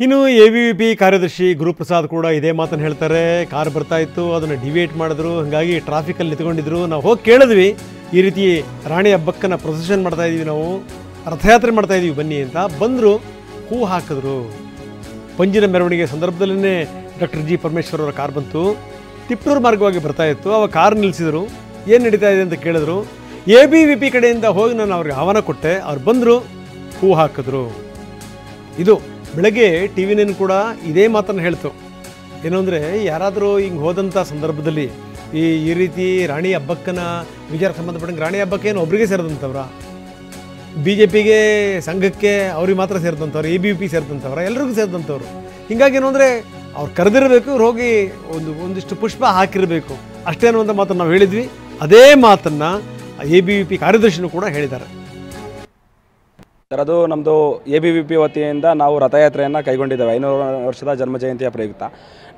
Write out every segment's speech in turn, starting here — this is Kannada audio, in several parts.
ಇನ್ನು ಎಬಿವಿಪಿ ಕಾರ್ಯದರ್ಶಿ ಗುರುಪ್ರಸಾದ್ ಕೂಡ ಇದೇ ಮಾತನ್ನು ಹೇಳ್ತಾರೆ. ಕಾರ್ ಬರ್ತಾ ಇತ್ತು, ಅದನ್ನು ಡಿವೇಟ್ ಮಾಡಿದ್ರು, ಹಾಗಾಗಿ ಟ್ರಾಫಿಕಲ್ಲಿ ನಿಂತ್ಕೊಂಡಿದ್ರು. ನಾವು ಹೋಗಿ ಕೇಳಿದ್ವಿ, ಈ ರೀತಿ ರಾಣಿ ಹಬ್ಬಕ್ಕನ್ನು ಪ್ರೊಸೆಷನ್ ಮಾಡ್ತಾ ಇದ್ದೀವಿ, ನಾವು ರಥಯಾತ್ರೆ ಮಾಡ್ತಾ ಇದ್ದೀವಿ ಬನ್ನಿ ಅಂತ. ಬಂದರು, ಹೂ ಹಾಕಿದ್ರು. ಪಂಜಿನ ಮೆರವಣಿಗೆ ಸಂದರ್ಭದಲ್ಲೇ ಡಾಕ್ಟರ್ ಜಿ ಪರಮೇಶ್ವರ್ ಅವರ ಕಾರ್ ಬಂತು. ತಿಪ್ಟೂರು ಮಾರ್ಗವಾಗಿ ಬರ್ತಾ ಇತ್ತು. ಅವ ಕಾರ್ ನಿಲ್ಲಿಸಿದರು. ಏನು ನಡೀತಾ ಇದೆ ಅಂತ ಕೇಳಿದ್ರು. ಎಬಿವಿಪಿ ಕಡೆಯಿಂದ ಹೋಗಿ ನಾನು ಅವ್ರಿಗೆ ಆಹ್ವಾನ ಕೊಟ್ಟೆ. ಅವ್ರು ಬಂದರು, ಹೂ ಹಾಕಿದ್ರು. ಇದು ಬೆಳಗ್ಗೆ ಟಿ ವಿ ನೈನ್ ಕೂಡ ಇದೇ ಮಾತನ್ನು ಹೇಳ್ತು. ಏನು ಅಂದರೆ, ಯಾರಾದರೂ ಹಿಂಗೆ ಹೋದಂಥ ಸಂದರ್ಭದಲ್ಲಿ ಈ ರೀತಿ ರಾಣಿ ಹಬ್ಬಕ್ಕನ ವಿಚಾರಕ್ಕೆ ಸಂಬಂಧಪಟ್ಟಂಗೆ, ರಾಣಿ ಹಬ್ಬಕ್ಕೆ ಏನು ಒಬ್ಬರಿಗೆ ಸೇರಿದಂಥವ್ರ, ಬಿ ಜೆ ಪಿಗೆ ಸಂಘಕ್ಕೆ ಅವ್ರಿಗೆ ಮಾತ್ರ ಸೇರಿದಂಥವ್ರು, ಎ ಬಿ ವಿ ಪಿ ಸೇರಿದಂಥವ್ರ, ಎಲ್ರಿಗೂ ಸೇರಿದಂಥವ್ರು. ಹೀಗಾಗಿ ಏನು ಅಂದರೆ, ಅವ್ರು ಕರೆದಿರಬೇಕು, ಇವ್ರು ಹೋಗಿ ಒಂದಿಷ್ಟು ಪುಷ್ಪ ಹಾಕಿರಬೇಕು ಅಷ್ಟೇ ಅನ್ನುವಂಥ ಮಾತನ್ನು ನಾವು ಹೇಳಿದ್ವಿ. ಅದೇ ಮಾತನ್ನು ಎ ಬಿ ವಿ ಪಿ ಕಾರ್ಯದರ್ಶಿನೂ ಕೂಡ ಹೇಳಿದ್ದಾರೆ. ಸರ್, ಅದು ನಮ್ಮದು ಎಬಿವಿಪಿ ವತಿಯಿಂದ ನಾವು ರಥಯಾತ್ರೆಯನ್ನು ಕೈಗೊಂಡಿದ್ದೇವೆ 500 ವರ್ಷದ ಜನ್ಮ ಜಯಂತಿಯ ಪ್ರಯುಕ್ತ.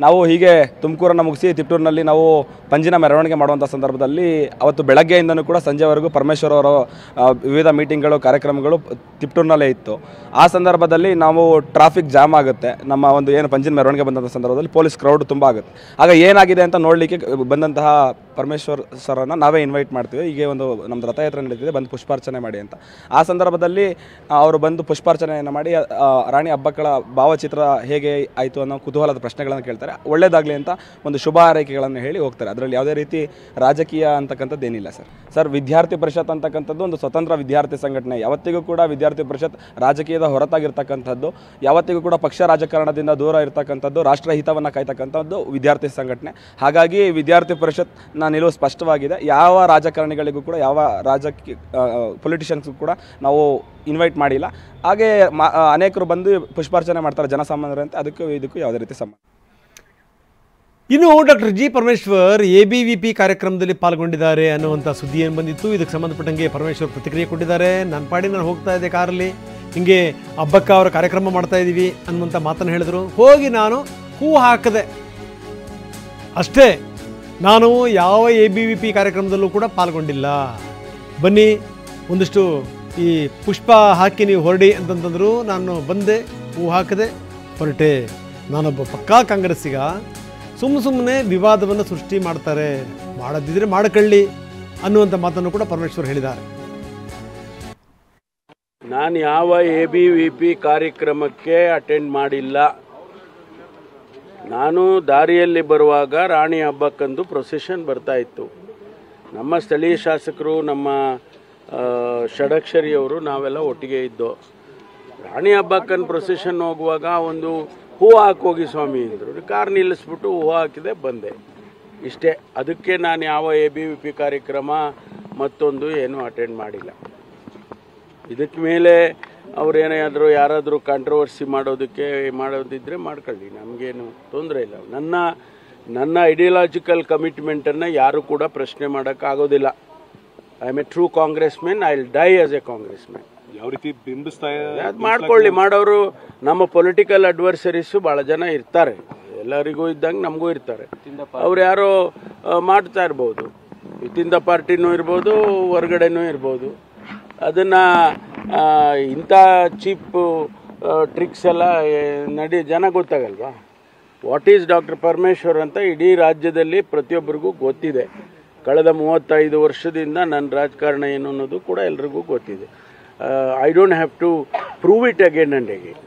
ನಾವು ಹೀಗೆ ತುಮಕೂರನ್ನು ಮುಗಿಸಿ ತಿಪ್ಟೂರಿನಲ್ಲಿ ನಾವು ಪಂಜಿನ ಮೆರವಣಿಗೆ ಮಾಡುವಂಥ ಸಂದರ್ಭದಲ್ಲಿ ಅವತ್ತು ಬೆಳಗ್ಗೆಯಿಂದನೂ ಕೂಡ ಸಂಜೆವರೆಗೂ ಪರಮೇಶ್ವರ್ ಅವರ ವಿವಿಧ ಮೀಟಿಂಗ್ಗಳು, ಕಾರ್ಯಕ್ರಮಗಳು ತಿಪ್ಟೂರಿನಲ್ಲೇ ಇತ್ತು. ಆ ಸಂದರ್ಭದಲ್ಲಿ ನಾವು ಟ್ರಾಫಿಕ್ ಜಾಮ್ ಆಗುತ್ತೆ. ನಮ್ಮ ಒಂದು ಏನು ಪಂಜಿನ ಮೆರವಣಿಗೆ ಬಂದಂಥ ಸಂದರ್ಭದಲ್ಲಿ ಪೊಲೀಸ್ ಕ್ರೌಡ್ ತುಂಬ ಆಗುತ್ತೆ. ಆಗ ಏನಾಗಿದೆ ಅಂತ ನೋಡಲಿಕ್ಕೆ ಬಂದಂತಹ ಪರಮೇಶ್ವರ್ ಸರ್ರನ್ನು ನಾವೇ ಇನ್ವೈಟ್ ಮಾಡ್ತೀವಿ. ಹೀಗೆ ಒಂದು ನಮ್ಮದು ರಥಯಾತ್ರೆ ನಡೀತಿದೆ, ಬಂದು ಪುಷ್ಪಾರ್ಚನೆ ಮಾಡಿ ಅಂತ. ಆ ಸಂದರ್ಭದಲ್ಲಿ ಅವರು ಬಂದು ಪುಷ್ಪಾರ್ಚನೆಯನ್ನು ಮಾಡಿ ರಾಣಿ ಹಬ್ಬಗಳ ಭಾವಚಿತ್ರ ಹೇಗೆ ಆಯಿತು ಅನ್ನೋ ಕುತೂಹಲದ ಪ್ರಶ್ನೆಗಳನ್ನು ಕೇಳ್ತಾರೆ. ಒಳ್ಳೆಯದಾಗಲಿ ಅಂತ ಒಂದು ಶುಭ ಹಾರೈಕೆಗಳನ್ನು ಹೇಳಿ ಹೋಗ್ತಾರೆ. ಅದರಲ್ಲಿ ಯಾವುದೇ ರೀತಿ ರಾಜಕೀಯ ಅಂತಕ್ಕಂಥದ್ದು ಏನಿಲ್ಲ ಸರ್. ವಿದ್ಯಾರ್ಥಿ ಪರಿಷತ್ ಅಂತಕ್ಕಂಥದ್ದು ಒಂದು ಸ್ವತಂತ್ರ ವಿದ್ಯಾರ್ಥಿ ಸಂಘಟನೆ. ಯಾವತ್ತಿಗೂ ಕೂಡ ವಿದ್ಯಾರ್ಥಿ ಪರಿಷತ್ ರಾಜಕೀಯದ ಹೊರತಾಗಿರ್ತಕ್ಕಂಥದ್ದು, ಯಾವತ್ತಿಗೂ ಕೂಡ ಪಕ್ಷ ರಾಜಕಾರಣದಿಂದ ದೂರ ಇರತಕ್ಕಂಥದ್ದು, ರಾಷ್ಟ್ರಹಿತವನ್ನು ಕಾಯ್ತಕ್ಕಂಥದ್ದು ವಿದ್ಯಾರ್ಥಿ ಸಂಘಟನೆ. ಹಾಗಾಗಿ ವಿದ್ಯಾರ್ಥಿ ಪರಿಷತ್ನ ನಿಲುವು ಸ್ಪಷ್ಟವಾಗಿದೆ. ಯಾವ ರಾಜಕಾರಣಿಗಳಿಗೂ ಕೂಡ, ಯಾವ ರಾಜಕೀಯ ಪೊಲಿಟಿಷಿಯನ್ಸ್ಗೂ ಕೂಡ ನಾವು ಇನ್ವೈಟ್ ಮಾಡಿಲ್ಲ. ಹಾಗೆ ಅನೇಕರು ಬಂದು ಪುಷ್ಪಾರ್ಚನೆ ಮಾಡ್ತಾರೆ ಜನಸಾಮಾನ್ಯರಂತೆ. ಅದಕ್ಕೂ ಇದಕ್ಕೂ ಯಾವುದೇ ರೀತಿ ಸಂಬಂಧ. ಇನ್ನು ಡಾಕ್ಟರ್ ಜಿ ಪರಮೇಶ್ವರ್ ಎಬಿವಿಪಿ ಕಾರ್ಯಕ್ರಮದಲ್ಲಿ ಪಾಲ್ಗೊಂಡಿದ್ದಾರೆ ಅನ್ನುವಂಥ ಸುದ್ದಿ ಏನು ಬಂದಿತ್ತು. ಇದಕ್ಕೆ ಸಂಬಂಧಪಟ್ಟಂಗೆ ಪರಮೇಶ್ವರ್ ಪ್ರತಿಕ್ರಿಯೆ ಕೊಟ್ಟಿದ್ದಾರೆ. ನನ್ನ ಪಾಡಿ ನಾನು ಹೋಗ್ತಾ ಇದ್ದೆ ಕಾರಲ್ಲಿ, ಹಿಂಗೆ ಹಬ್ಬಕ್ಕ ಅವರ ಕಾರ್ಯಕ್ರಮ ಮಾಡ್ತಾ ಇದ್ದೀವಿ ಅನ್ನುವಂಥ ಮಾತನ್ನು ಹೇಳಿದ್ರು. ಹೋಗಿ ನಾನು ಹೂ ಹಾಕಿದೆ ಅಷ್ಟೇ. ನಾನು ಯಾವ ಎಬಿವಿಪಿ ಕಾರ್ಯಕ್ರಮದಲ್ಲೂ ಕೂಡ ಪಾಲ್ಗೊಂಡಿಲ್ಲ. ಬನ್ನಿ ಒಂದಿಷ್ಟು ಈ ಪುಷ್ಪ ಹಾಕಿ ನೀವು ಹೊರಡಿ ಅಂತಂತಂದರು. ನಾನು ಬಂದೆ, ಹೂ ಹಾಕಿದೆ, ಹೊರಟೆ. ನಾನೊಬ್ಬ ಪಕ್ಕಾ ಕಾಂಗ್ರೆಸ್ಸಿಗ. ಸುಮ್ಮನೆ ವಿವಾದವನ್ನು ಸೃಷ್ಟಿ ಮಾಡ್ತಾರೆ, ಮಾಡದಿದ್ರೆ ಮಾಡಕೊಳ್ಳಿ ಅನ್ನುವಂಥ ಮಾತನ್ನು ಕೂಡ ಪರಮೇಶ್ವರ್ ಹೇಳಿದ್ದಾರೆ. ನಾನು ಯಾವ ಎಬಿವಿಪಿ ಕಾರ್ಯಕ್ರಮಕ್ಕೆ ಅಟೆಂಡ್ ಮಾಡಿಲ್ಲ. ನಾನು ದಾರಿಯಲ್ಲಿ ಬರುವಾಗ ರಾಣಿ ಹಬ್ಬಕ್ಕಂದು ಪ್ರೊಸೆಷನ್ ಬರ್ತಾ ಇತ್ತು. ನಮ್ಮ ಸ್ಥಳೀಯ ಶಾಸಕರು, ನಮ್ಮ ಷಡಕ್ಷರಿಯವರು, ನಾವೆಲ್ಲ ಒಟ್ಟಿಗೆ ಇದ್ದೋ. ರಾಣಿ ಹಬ್ಬಕ್ಕನ್ನು ಪ್ರೊಸೆಷನ್ ಹೋಗುವಾಗ ಒಂದು ಹೂ ಹಾಕೋಗಿ ಸ್ವಾಮಿ ಅಂದರು. ಕಾರ್ ನಿಲ್ಲಿಸ್ಬಿಟ್ಟು ಹೂ ಹಾಕಿದೆ, ಬಂದೆ. ಇಷ್ಟೇ. ಅದಕ್ಕೆ ನಾನು ಯಾವ ಎಬಿವಿಪಿ ಕಾರ್ಯಕ್ರಮ ಮತ್ತೊಂದು ಏನೂ ಅಟೆಂಡ್ ಮಾಡಿಲ್ಲ. ಇದಕ್ಕೆ ಮೇಲೆ ಅವರೇನಾದರೂ ಯಾರಾದರೂ ಕಾಂಟ್ರವರ್ಸಿ ಮಾಡೋದಿದ್ದರೆ ಮಾಡ್ಕೊಳ್ಳಿ, ನಮಗೇನು ತೊಂದರೆ ಇಲ್ಲ. ನನ್ನ ಐಡಿಯಾಲಜಿಕಲ್ ಕಮಿಟ್ಮೆಂಟನ್ನು ಯಾರು ಕೂಡ ಪ್ರಶ್ನೆ ಮಾಡೋಕ್ಕಾಗೋದಿಲ್ಲ. I am A true Congress man. I will die as A Congress man. ಯಾವ ರೀತಿ ಬಿಂಬಿಸ್ತಾ ಅದು ಮಾಡ್ಕೊಳ್ಳಿ. ಮಾಡೋರು ನಮ್ಮ ಪೊಲಿಟಿಕಲ್ ಅಡ್ವರ್ಸರೀಸು ಭಾಳ ಜನ ಇರ್ತಾರೆ. ಎಲ್ಲರಿಗೂ ಇದ್ದಂಗೆ ನಮಗೂ ಇರ್ತಾರೆ. ಅವ್ರು ಯಾರೋ ಮಾಡ್ತಾ ಇರ್ಬೋದು, ವಿತಿನ್ ದ ಪಾರ್ಟಿನೂ ಇರ್ಬೋದು, ಹೊರಗಡೆನೂ ಇರ್ಬೋದು. ಅದನ್ನು ಇಂಥ ಚೀಪ್ ಟ್ರಿಕ್ಸ್ ಎಲ್ಲ ಜನ ಗೊತ್ತಾಗಲ್ವಾ? ವಾಟ್ ಈಸ್ ಡಾಕ್ಟರ್ ಪರಮೇಶ್ವರ್ ಅಂತ ಇಡೀ ರಾಜ್ಯದಲ್ಲಿ ಪ್ರತಿಯೊಬ್ಬರಿಗೂ ಗೊತ್ತಿದೆ. ಕಳೆದ 35 ವರ್ಷದಿಂದ ನನ್ನ ರಾಜಕಾರಣ ಏನು ಅನ್ನೋದು ಕೂಡ ಎಲ್ರಿಗೂ ಗೊತ್ತಿದೆ. I don't have to prove it again and again.